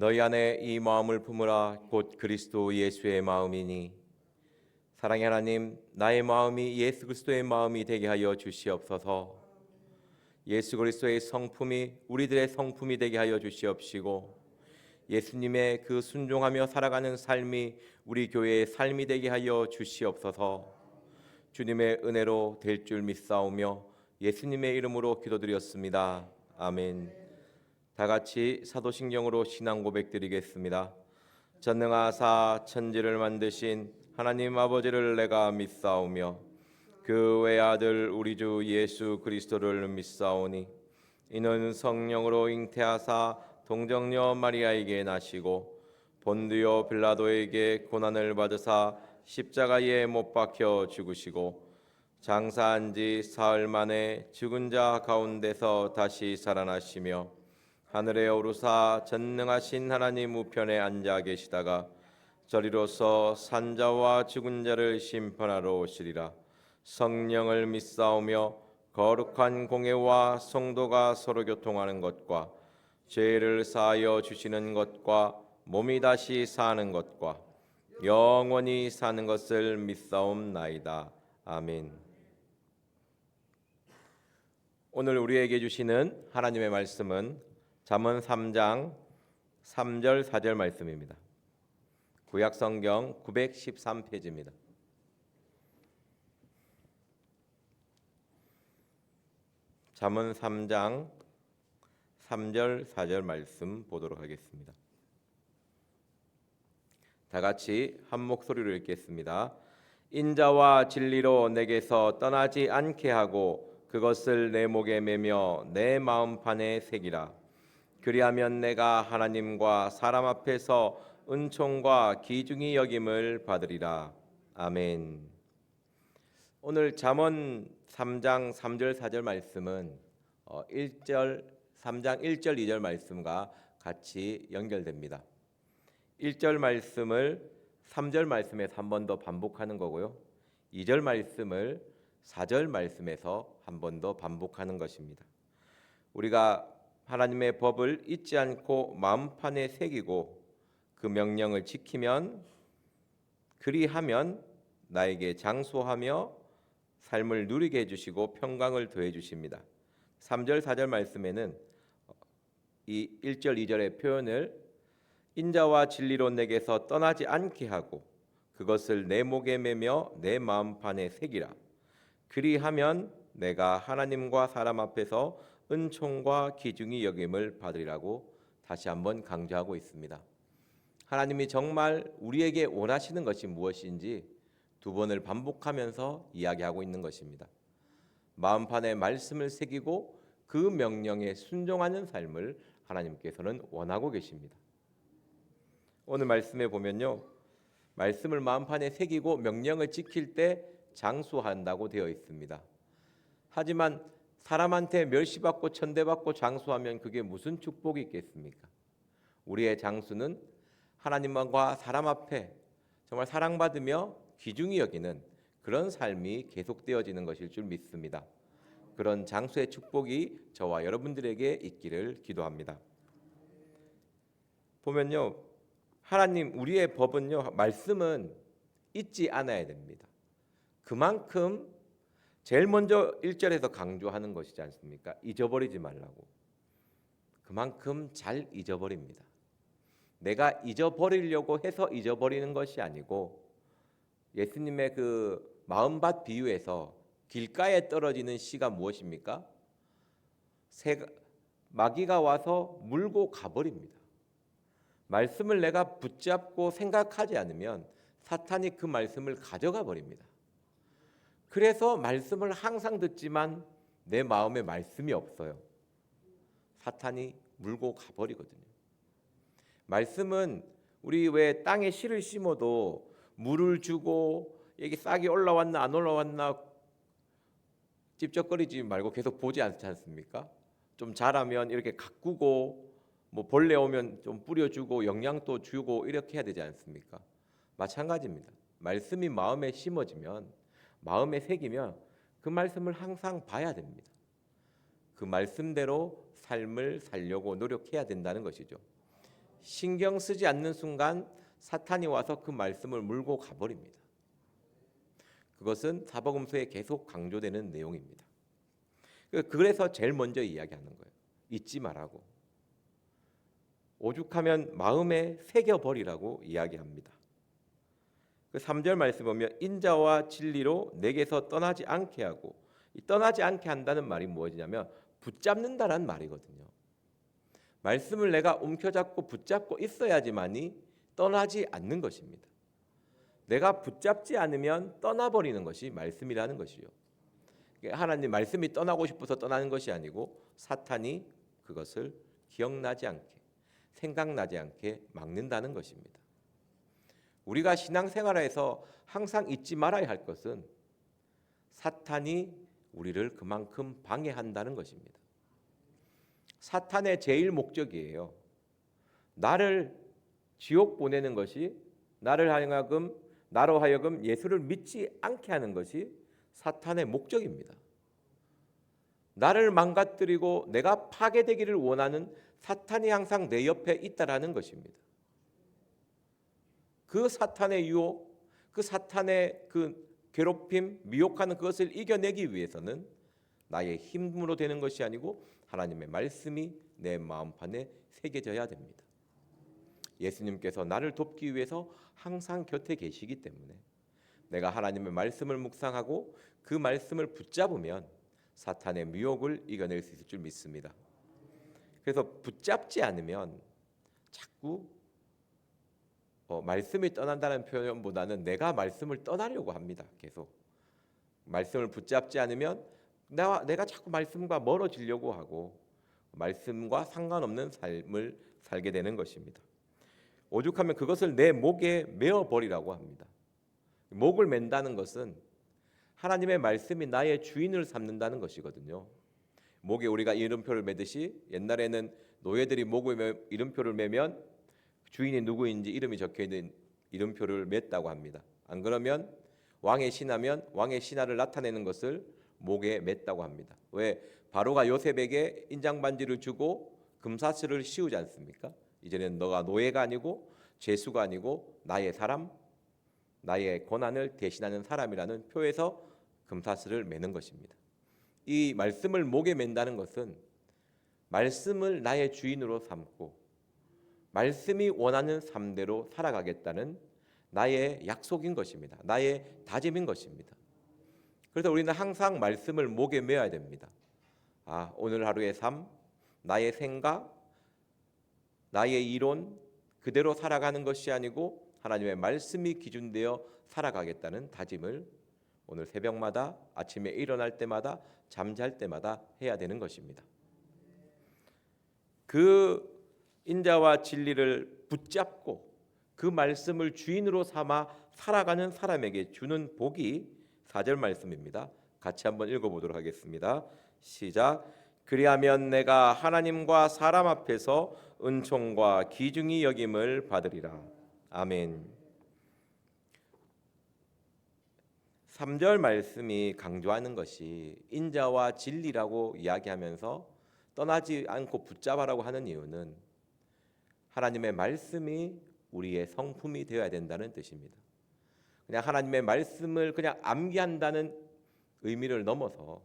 너희 안에 이 마음을 품으라. 곧 그리스도 예수의 마음이니. 사랑의 하나님, 나의 마음이 예수 그리스도의 마음이 되게 하여 주시옵소서. 예수 그리스도의 성품이 우리들의 성품이 되게 하여 주시옵시고, 예수님의 그 순종하며 살아가는 삶이 우리 교회의 삶이 되게 하여 주시옵소서. 주님의 은혜로 될 줄 믿사오며 예수님의 이름으로 기도드렸습니다. 아멘. 다 같이 사도신경으로 신앙 고백드리겠습니다. 전능하사 천지를 만드신 하나님 아버지를 내가 믿사오며 그 외아들 우리 주 예수 그리스도를 믿사오니 이는 성령으로 잉태하사 동정녀 마리아에게 나시고 본디오 빌라도에게 고난을 받으사 십자가에 못 박혀 죽으시고 장사한 지 사흘 만에 죽은 자 가운데서 다시 살아나시며 하늘에 오르사 전능하신 하나님 우편에 앉아 계시다가 저리로서 산자와 죽은 자를 심판하러 오시리라. 성령을 믿사오며 거룩한 공회와 성도가 서로 교통하는 것과 죄를 사하여 주시는 것과 몸이 다시 사는 것과 영원히 사는 것을 믿사옵나이다. 아멘. 오늘 우리에게 주시는 하나님의 말씀은 잠언 3장 3절 4절 말씀입니다. 구약 성경 913페이지입니다. 잠언 3장 3절 4절 말씀 보도록 하겠습니다. 다 같이 한 목소리로 읽겠습니다. 인자와 진리로 내게서 떠나지 않게 하고 그것을 내 목에 매며 내 마음판에 새기라. 그리하면 내가 하나님과 사람 앞에서 은총과 귀중히 여김을 받으리라. 아멘. 오늘 잠언 3장 3절 4절 말씀은 3장 1절 2절 말씀과 같이 연결됩니다. 1절 말씀을 3절 말씀에서 한 번 더 반복하는 거고요. 2절 말씀을 4절 말씀에서 한 번 더 반복하는 것입니다. 우리가 하나님의 법을 잊지 않고 마음판에 새기고 그 명령을 지키면 그리하면 나에게 장수하며 삶을 누리게 해주시고 평강을 더해 주십니다. 3절 4절 말씀에는 이 1절 2절의 표현을 인자와 진리로 내게서 떠나지 않게 하고 그것을 내 목에 매며 내 마음판에 새기라. 그리하면 내가 하나님과 사람 앞에서 은총과 귀중히 여김을 받으리라고 다시 한번 강조하고 있습니다. 하나님이 정말 우리에게 원하시는 것이 무엇인지 두 번을 반복하면서 이야기하고 있는 것입니다. 마음판에 말씀을 새기고 그 명령에 순종하는 삶을 하나님께서는 원하고 계십니다. 오늘 말씀에 보면요, 말씀을 마음판에 새기고 명령을 지킬 때 장수한다고 되어 있습니다. 하지만 사람한테 멸시받고 천대받고 장수하면 그게 무슨 축복이 있겠습니까? 우리의 장수는 하나님과 사람 앞에 정말 사랑받으며 귀중히 여기는 그런 삶이 계속되어지는 것일 줄 믿습니다. 그런 장수의 축복이 저와 여러분들에게 있기를 기도합니다. 보면요, 하나님 우리의 법은요, 말씀은 잊지 않아야 됩니다. 그만큼 제일 먼저 1절에서 강조하는 것이지 않습니까? 잊어버리지 말라고. 그만큼 잘 잊어버립니다. 내가 잊어버리려고 해서 잊어버리는 것이 아니고 예수님의 그 마음밭 비유에서 길가에 떨어지는 씨가 무엇입니까? 마귀가 와서 물고 가버립니다. 말씀을 내가 붙잡고 생각하지 않으면 사탄이 그 말씀을 가져가 버립니다. 그래서 말씀을 항상 듣지만 내 마음에 말씀이 없어요. 사탄이 물고 가버리거든요. 말씀은 우리 왜 땅에 씨를 심어도 물을 주고 이게 싹이 올라왔나 안 올라왔나 찝쩍거리지 말고 계속 보지 않지 않습니까? 좀 자라면 이렇게 가꾸고 뭐 벌레 오면 좀 뿌려주고 영양도 주고 이렇게 해야 되지 않습니까? 마찬가지입니다. 말씀이 마음에 심어지면 마음에 새기면 그 말씀을 항상 봐야 됩니다. 그 말씀대로 삶을 살려고 노력해야 된다는 것이죠. 신경 쓰지 않는 순간 사탄이 와서 그 말씀을 물고 가버립니다. 그것은 사복음서에 계속 강조되는 내용입니다. 그래서 제일 먼저 이야기하는 거예요. 잊지 말라고. 오죽하면 마음에 새겨버리라고 이야기합니다. 그 3절 말씀 보면 인자와 진리로 내게서 떠나지 않게 하고, 이 떠나지 않게 한다는 말이 무엇이냐면 붙잡는다라는 말이거든요. 말씀을 내가 움켜잡고 붙잡고 있어야지만이 떠나지 않는 것입니다. 내가 붙잡지 않으면 떠나버리는 것이 말씀이라는 것이요. 하나님 말씀이 떠나고 싶어서 떠나는 것이 아니고 사탄이 그것을 기억나지 않게, 생각나지 않게 막는다는 것입니다. 우리가 신앙생활에서 항상 잊지 말아야 할 것은 사탄이 우리를 그만큼 방해한다는 것입니다. 사탄의 제일 목적이에요. 나를 지옥 보내는 것이, 나로 하여금 예수를 믿지 않게 하는 것이 사탄의 목적입니다. 나를 망가뜨리고 내가 파괴되기를 원하는 사탄이 항상 내 옆에 있다라는 것입니다. 그 사탄의 유혹, 그 사탄의 그 괴롭힘, 미혹하는 그것을 이겨내기 위해서는 나의 힘으로 되는 것이 아니고 하나님의 말씀이 내 마음판에 새겨져야 됩니다. 예수님께서 나를 돕기 위해서 항상 곁에 계시기 때문에 내가 하나님의 말씀을 묵상하고 그 말씀을 붙잡으면 사탄의 미혹을 이겨낼 수 있을 줄 믿습니다. 그래서 붙잡지 않으면 자꾸 말씀이 떠난다는 표현보다는 내가 말씀을 떠나려고 합니다. 계속 말씀을 붙잡지 않으면 내가 자꾸 말씀과 멀어지려고 하고 말씀과 상관없는 삶을 살게 되는 것입니다. 오죽하면 그것을 내 목에 메어버리라고 합니다. 목을 맨다는 것은 하나님의 말씀이 나의 주인을 삼는다는 것이거든요. 목에 우리가 이름표를 매듯이 옛날에는 노예들이 목에 이름표를 매면 주인이 누구인지 이름이 적혀있는 이름표를 맸다고 합니다. 안 그러면 왕의 신하면 왕의 신하를 나타내는 것을 목에 맸다고 합니다. 왜? 바로가 요셉에게 인장반지를 주고 금사슬을 씌우지 않습니까? 이제는 너가 노예가 아니고 죄수가 아니고 나의 사람, 나의 고난을 대신하는 사람이라는 표에서 금사슬을 매는 것입니다. 이 말씀을 목에 맨다는 것은 말씀을 나의 주인으로 삼고 말씀이 원하는 삶대로 살아가겠다는 나의 약속인 것입니다. 나의 다짐인 것입니다. 그래서 우리는 항상 말씀을 목에 메어야 됩니다. 오늘 하루의 삶, 나의 생각, 나의 이론 그대로 살아가는 것이 아니고 하나님의 말씀이 기준되어 살아가겠다는 다짐을 오늘 새벽마다, 아침에 일어날 때마다, 잠잘 때마다 해야 되는 것입니다. 그 인자와 진리를 붙잡고 그 말씀을 주인으로 삼아 살아가는 사람에게 주는 복이 4절 말씀입니다. 같이 한번 읽어보도록 하겠습니다. 시작. 그리하면 내가 하나님과 사람 앞에서 은총과 기중히 여김을 받으리라. 아멘. 3절 말씀이 강조하는 것이 인자와 진리라고 이야기하면서 떠나지 않고 붙잡아라고 하는 이유는 하나님의 말씀이 우리의 성품이 되어야 된다는 뜻입니다. 그냥 하나님의 말씀을 그냥 암기한다는 의미를 넘어서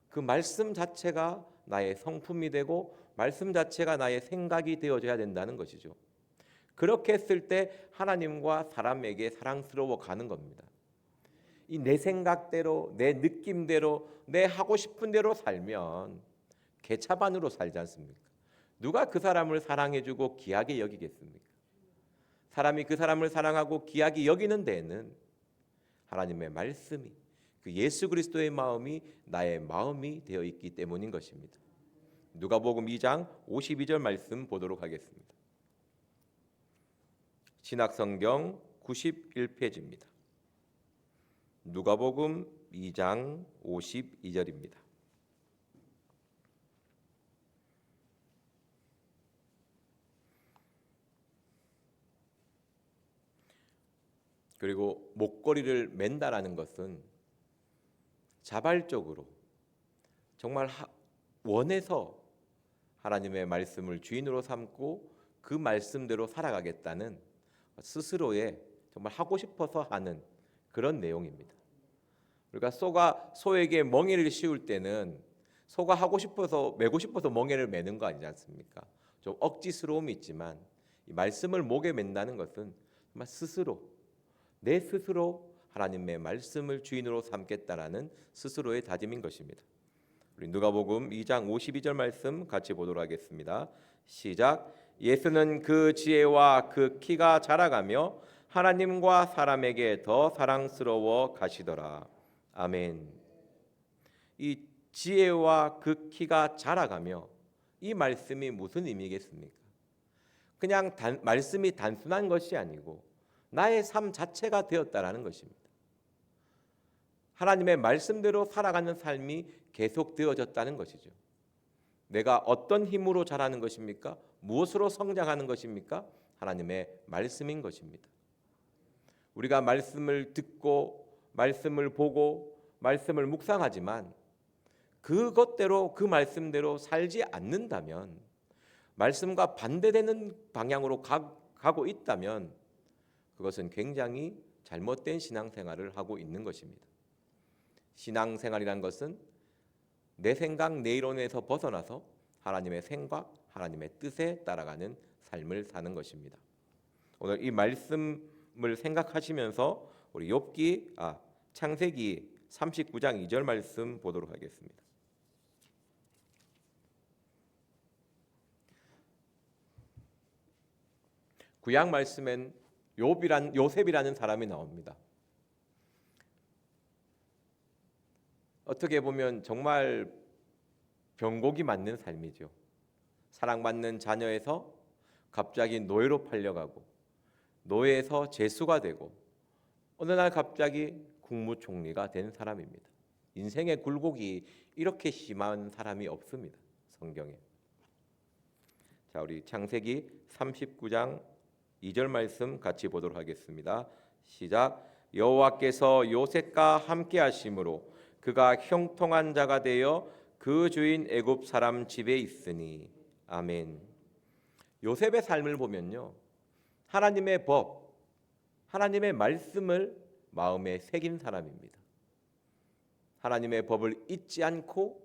그 말씀 자체가 나의 성품이 되고 말씀 자체가 나의 생각이 되어져야 된다는 것이죠. 그렇게 했을 때 하나님과 사람에게 사랑스러워 가는 겁니다. 이 내 생각대로, 내 느낌대로, 내 하고 싶은 대로 살면 개차반으로 살지 않습니까? 누가 그 사람을 사랑해주고 귀하게 여기겠습니까? 사람이 그 사람을 사랑하고 귀하게 여기는 데에는 하나님의 말씀이, 그 예수 그리스도의 마음이 나의 마음이 되어 있기 때문인 것입니다. 누가복음 2장 52절 말씀 보도록 하겠습니다. 신약성경 91페이지입니다. 누가복음 2장 52절입니다. 그리고 목걸이를 맨다라는 것은 자발적으로 정말 원해서 하나님의 말씀을 주인으로 삼고 그 말씀대로 살아가겠다는 스스로의 정말 하고 싶어서 하는 그런 내용입니다. 그러니까 소가 소에게 멍에를 씌울 때는 소가 하고 싶어서 메고 싶어서 멍에를 매는 거 아니지 않습니까? 좀 억지스러움이 있지만 이 말씀을 목에 맨다는 것은 정말 스스로 내 스스로 하나님의 말씀을 주인으로 삼겠다라는 스스로의 다짐인 것입니다. 우리 누가복음 2장 52절 말씀 같이 보도록 하겠습니다. 시작. 예수는 그 지혜와 그 키가 자라가며 하나님과 사람에게 더 사랑스러워 가시더라. 아멘. 이 지혜와 그 키가 자라가며 이 말씀이 무슨 의미겠습니까? 그냥 말씀이 단순한 것이 아니고 나의 삶 자체가 되었다라는 것입니다. 하나님의 말씀대로 살아가는 삶이 계속 되어졌다는 것이죠. 내가 어떤 힘으로 자라는 것입니까? 무엇으로 성장하는 것입니까? 하나님의 말씀인 것입니다. 우리가 말씀을 듣고 말씀을 보고 말씀을 묵상하지만 그것대로 그 말씀대로 살지 않는다면, 말씀과 반대되는 방향으로 가고 있다면 그것은 굉장히 잘못된 신앙생활을 하고 있는 것입니다. 신앙생활이란 것은 내 생각, 내 이론에서 벗어나서 하나님의 생각, 하나님의 뜻에 따라가는 삶을 사는 것입니다. 오늘 이 말씀을 생각하시면서 우리 창세기 39장 2절 말씀 보도록 하겠습니다. 구약 말씀엔 요셉이라는 사람이 나옵니다. 어떻게 보면 정말 병곡이 맞는 삶이죠. 사랑받는 자녀에서 갑자기 노예로 팔려가고 노예에서 제수가 되고 어느 날 갑자기 국무총리가 된 사람입니다. 인생의 굴곡이 이렇게 심한 사람이 없습니다. 성경에. 자, 우리 창세기 39장 2절 말씀 같이 보도록 하겠습니다. 시작. 여호와께서 요셉과 함께 하심으로 그가 형통한 자가 되어 그 주인 애굽 사람 집에 있으니. 아멘. 요셉의 삶을 보면요, 하나님의 법, 하나님의 말씀을 마음에 새긴 사람입니다. 하나님의 법을 잊지 않고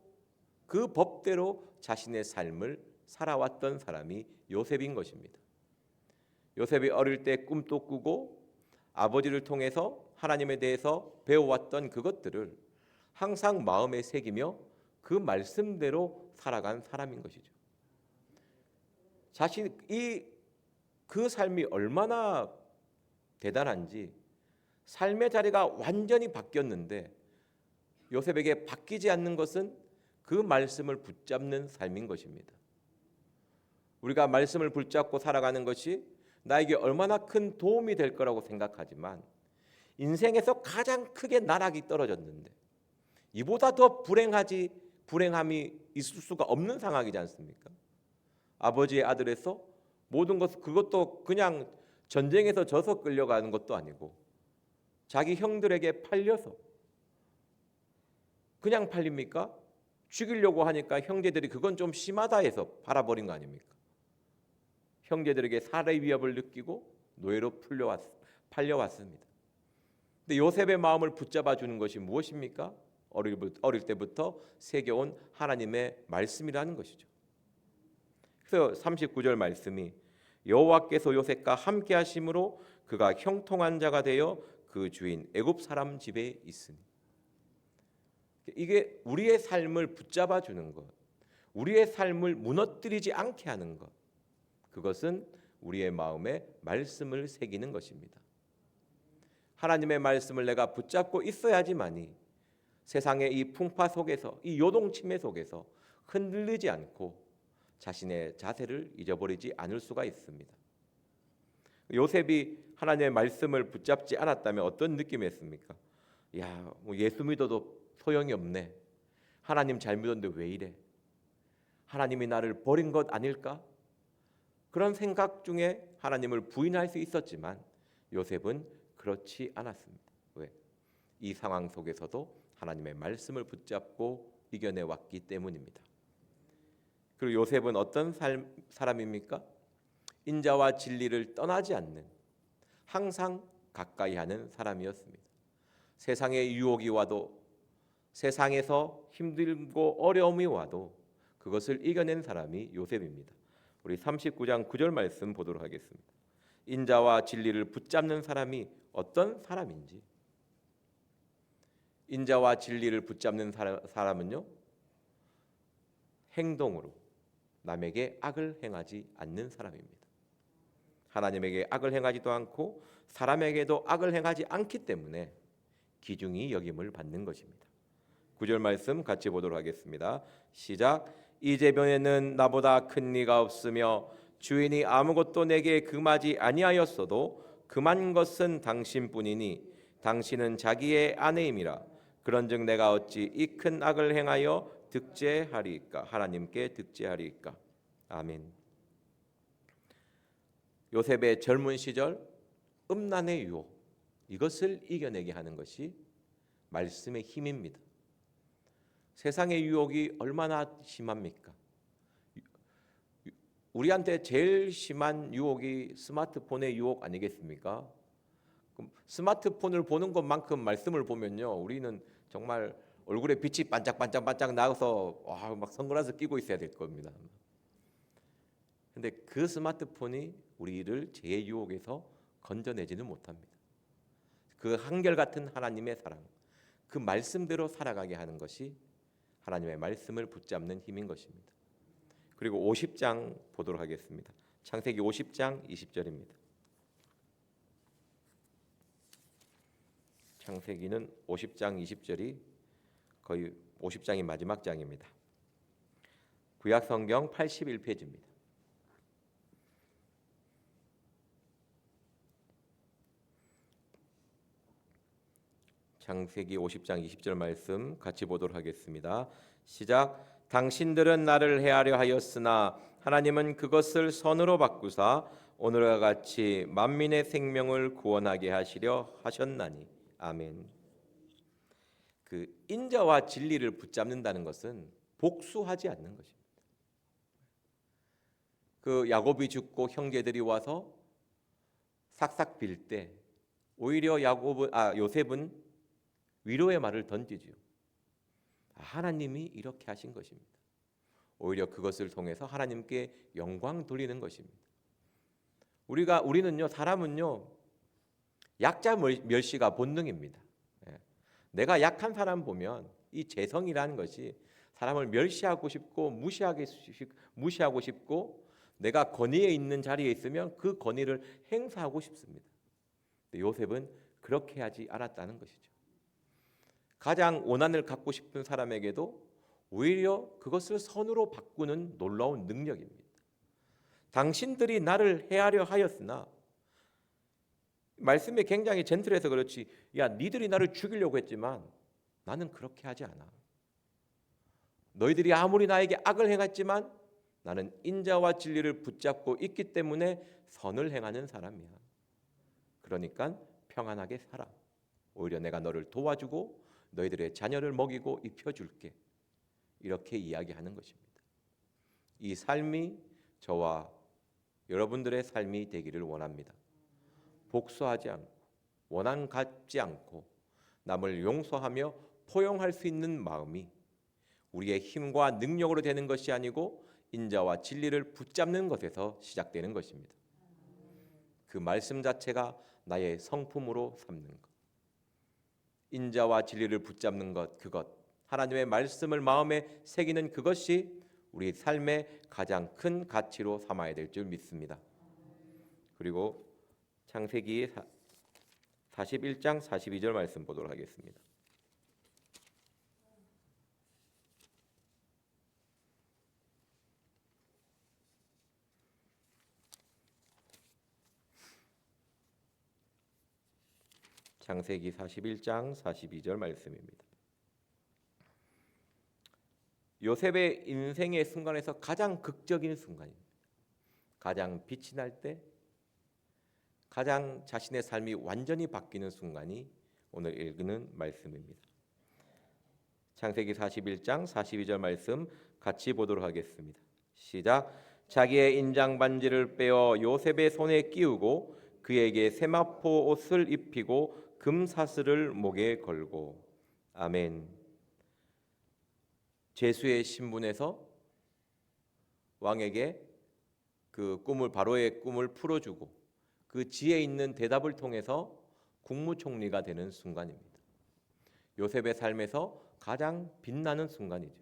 그 법대로 자신의 삶을 살아왔던 사람이 요셉인 것입니다. 요셉이 어릴 때 꿈도 꾸고 아버지를 통해서 하나님에 대해서 배워왔던 그것들을 항상 마음에 새기며 그 말씀대로 살아간 사람인 것이죠. 그 삶이 얼마나 대단한지, 삶의 자리가 완전히 바뀌었는데 요셉에게 바뀌지 않는 것은 그 말씀을 붙잡는 삶인 것입니다. 우리가 말씀을 붙잡고 살아가는 것이 나에게 얼마나 큰 도움이 될 거라고 생각하지만 인생에서 가장 크게 나락이 떨어졌는데 이보다 더 불행함이 있을 수가 없는 상황이지 않습니까? 아버지의 아들에서 모든 것, 그것도 그냥 전쟁에서 져서 끌려가는 것도 아니고 자기 형들에게 팔려서, 그냥 팔립니까? 죽이려고 하니까 형제들이 그건 좀 심하다 해서 팔아버린 거 아닙니까? 형제들에게 살해 위협을 느끼고 노예로 팔려왔습니다. 근데 요셉의 마음을 붙잡아 주는 것이 무엇입니까? 어릴 때부터 새겨온 하나님의 말씀이라는 것이죠. 그래서 39절 말씀이 여호와께서 요셉과 함께 하심으로 그가 형통한 자가 되어 그 주인 애굽 사람 집에 있으니. 이게 우리의 삶을 붙잡아 주는 것, 우리의 삶을 무너뜨리지 않게 하는 것, 그것은 우리의 마음에 말씀을 새기는 것입니다. 하나님의 말씀을 내가 붙잡고 있어야지만이 세상의 이 풍파 속에서, 이 요동침해 속에서 흔들리지 않고 자신의 자세를 잊어버리지 않을 수가 있습니다. 요셉이 하나님의 말씀을 붙잡지 않았다면 어떤 느낌이었습니까? 야, 뭐 예수 믿어도 소용이 없네. 하나님 잘 믿었는데 왜 이래? 하나님이 나를 버린 것 아닐까? 그런 생각 중에 하나님을 부인할 수 있었지만 요셉은 그렇지 않았습니다. 왜? 이 상황 속에서도 하나님의 말씀을 붙잡고 이겨내 왔기 때문입니다. 그리고 요셉은 어떤 사람입니까? 인자와 진리를 떠나지 않는, 항상 가까이 하는 사람이었습니다. 세상의 유혹이 와도, 세상에서 힘들고 어려움이 와도 그것을 이겨낸 사람이 요셉입니다. 우리 39장 9절 말씀 보도록 하겠습니다. 인자와 진리를 붙잡는 사람이 어떤 사람인지. 인자와 진리를 붙잡는 사람은요, 행동으로 남에게 악을 행하지 않는 사람입니다. 하나님에게 악을 행하지도 않고 사람에게도 악을 행하지 않기 때문에 귀중히 여김을 받는 것입니다. 9절 말씀 같이 보도록 하겠습니다. 시작. 이제변에는 나보다 큰 이가 없으며 주인이 아무것도 내게 금하지 아니하였어도 금한 것은 당신뿐이니 당신은 자기의 아내임이라. 그런즉 내가 어찌 이 큰 악을 행하여 득죄하리이까? 하나님께 득죄하리이까? 아멘. 요셉의 젊은 시절 음란의 유혹, 이것을 이겨내게 하는 것이 말씀의 힘입니다. 세상의 유혹이 얼마나 심합니까? 우리한테 제일 심한 유혹이 스마트폰의 유혹 아니겠습니까? 그럼 스마트폰을 보는 것만큼 말씀을 보면요, 우리는 정말 얼굴에 빛이 반짝반짝반짝 나서 막 선글라스 끼고 있어야 될 겁니다. 근데 그 스마트폰이 우리를 죄의 유혹에서 건져내지는 못합니다. 그 한결같은 하나님의 사랑, 그 말씀대로 살아가게 하는 것이 하나님의 말씀을 붙잡는 힘인 것입니다. 그리고 50장 보도록 하겠습니다. 창세기 50장 20절입니다. 창세기는 50장 20절이 거의 50장이 마지막 장입니다. 구약 성경 81페이지입니다. 창세기 50장 20절 말씀 같이 보도록 하겠습니다. 시작. 당신들은 나를 해하려 하였으나 하나님은 그것을 선으로 바꾸사 오늘과 같이 만민의 생명을 구원하게 하시려 하셨나니. 아멘. 그 인자와 진리를 붙잡는다는 것은 복수하지 않는 것입니다. 그 야곱이 죽고 형제들이 와서 삭삭 빌 때 오히려 요셉은 위로의 말을 던지죠. 하나님이 이렇게 하신 것입니다. 오히려 그것을 통해서 하나님께 영광 돌리는 것입니다. 우리는요, 사람은요, 약자 멸시가 본능입니다. 내가 약한 사람 보면 이 재성이라는 것이 사람을 멸시하고 싶고 무시하고 싶고 내가 권위에 있는 자리에 있으면 그 권위를 행사하고 싶습니다. 근데 요셉은 그렇게 하지 않았다는 것이죠. 가장 원한을 갖고 싶은 사람에게도 오히려 그것을 선으로 바꾸는 놀라운 능력입니다. 당신들이 나를 해하려 하였으나, 말씀이 굉장히 젠틀해서 그렇지, 야, 니들이 나를 죽이려고 했지만 나는 그렇게 하지 않아. 너희들이 아무리 나에게 악을 행했지만 나는 인자와 진리를 붙잡고 있기 때문에 선을 행하는 사람이야. 그러니까 평안하게 살아. 오히려 내가 너를 도와주고 너희들의 자녀를 먹이고 입혀줄게. 이렇게 이야기하는 것입니다. 이 삶이 저와 여러분들의 삶이 되기를 원합니다. 복수하지 않고 원한 갖지 않고 남을 용서하며 포용할 수 있는 마음이 우리의 힘과 능력으로 되는 것이 아니고 인자와 진리를 붙잡는 것에서 시작되는 것입니다. 그 말씀 자체가 나의 성품으로 삼는 것, 인자와 진리를 붙잡는 것, 그것, 하나님의 말씀을 마음에 새기는 그것이 우리 삶의 가장 큰 가치로 삼아야 될 줄 믿습니다. 그리고 창세기 41장 42절 말씀 보도록 하겠습니다. 창세기 41장 42절 말씀입니다. 요셉의 인생의 순간에서 가장 극적인 순간입니다. 가장 빛이 날 때, 가장 자신의 삶이 완전히 바뀌는 순간이 오늘 읽는 말씀입니다. 창세기 41장 42절 말씀 같이 보도록 하겠습니다. 시작. 자기의 인장 반지를 빼어 요셉의 손에 끼우고 그에게 세마포 옷을 입히고 금사슬을 목에 걸고. 아멘. 제수의 신분에서 왕에게 그 꿈을, 바로의 꿈을 풀어주고 그 지혜 있는 대답을 통해서 국무총리가 되는 순간입니다. 요셉의 삶에서 가장 빛나는 순간이죠.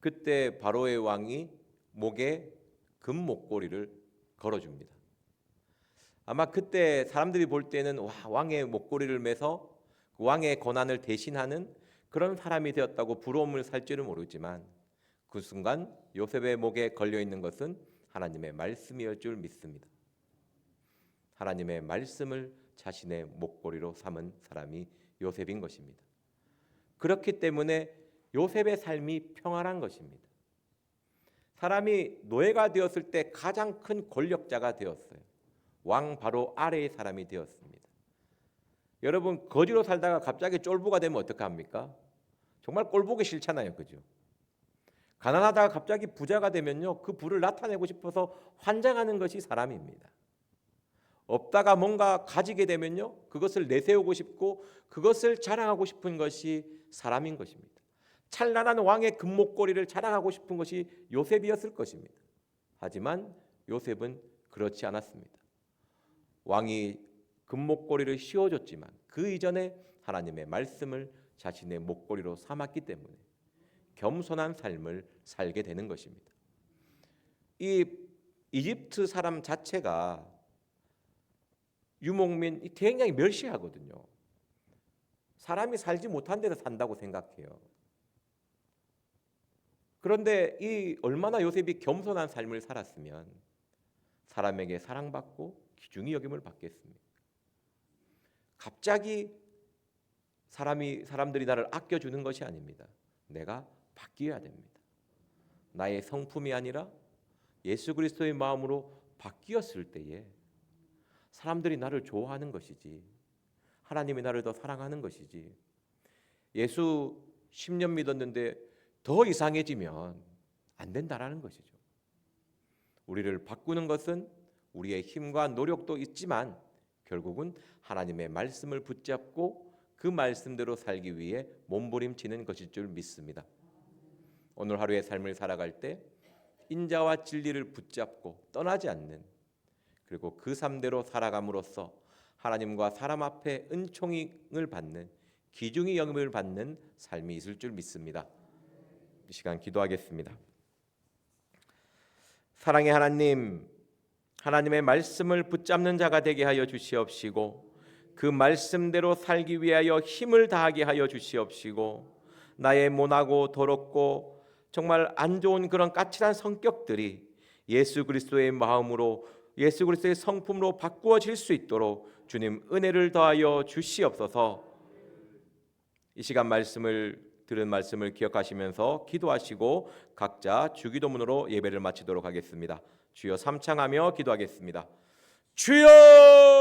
그때 바로의 왕이 목에 금 목걸이를 걸어줍니다. 아마 그때 사람들이 볼 때는 왕의 목걸이를 매서 그 왕의 권한을 대신하는 그런 사람이 되었다고 부러움을 살지는 모르지만, 그 순간 요셉의 목에 걸려 있는 것은 하나님의 말씀이었을 줄 믿습니다. 하나님의 말씀을 자신의 목걸이로 삼은 사람이 요셉인 것입니다. 그렇기 때문에 요셉의 삶이 평안한 것입니다. 사람이 노예가 되었을 때 가장 큰 권력자가 되었어요. 왕 바로 아래의 사람이 되었습니다. 여러분, 거지로 살다가 갑자기 쫄보가 되면 어떡합니까? 정말 꼴보기 싫잖아요, 그죠? 가난하다가 갑자기 부자가 되면요, 그 부를 나타내고 싶어서 환장하는 것이 사람입니다. 없다가 뭔가 가지게 되면요, 그것을 내세우고 싶고 그것을 자랑하고 싶은 것이 사람인 것입니다. 찬란한 왕의 금목걸이를 자랑하고 싶은 것이 요셉이었을 것입니다. 하지만 요셉은 그렇지 않았습니다. 왕이 금목걸이를 씌워줬지만 그 이전에 하나님의 말씀을 자신의 목걸이로 삼았기 때문에 겸손한 삶을 살게 되는 것입니다. 이 이집트 사람 자체가 유목민 굉장히 멸시하거든요. 사람이 살지 못한 데서 산다고 생각해요. 그런데 이 얼마나 요셉이 겸손한 삶을 살았으면 사람에게 사랑받고 귀중히 여김을 받겠습니까? 갑자기 사람들이 나를 아껴주는 것이 아닙니다. 내가 바뀌어야 됩니다. 나의 성품이 아니라 예수 그리스도의 마음으로 바뀌었을 때에 사람들이 나를 좋아하는 것이지, 하나님이 나를 더 사랑하는 것이지, 예수 10년 믿었는데 더 이상해지면 안 된다라는 것이죠. 우리를 바꾸는 것은 우리의 힘과 노력도 있지만 결국은 하나님의 말씀을 붙잡고 그 말씀대로 살기 위해 몸부림치는 것일 줄 믿습니다. 오늘 하루의 삶을 살아갈 때 인자와 진리를 붙잡고 떠나지 않는, 그리고 그 삶대로 살아감으로써 하나님과 사람 앞에 은총을 받는, 귀중히 여김을 받는 삶이 있을 줄 믿습니다. 이 시간 기도하겠습니다. 사랑의 하나님, 하나님의 말씀을 붙잡는 자가 되게 하여 주시옵시고 그 말씀대로 살기 위하여 힘을 다하게 하여 주시옵시고, 나의 모나고 더럽고 정말 안 좋은 그런 까칠한 성격들이 예수 그리스도의 마음으로, 예수 그리스도의 성품으로 바꾸어질 수 있도록 주님 은혜를 더하여 주시옵소서. 이 시간 들은 말씀을 기억하시면서 기도하시고 각자 주기도문으로 예배를 마치도록 하겠습니다. 주여, 삼창하며 기도하겠습니다. 주여!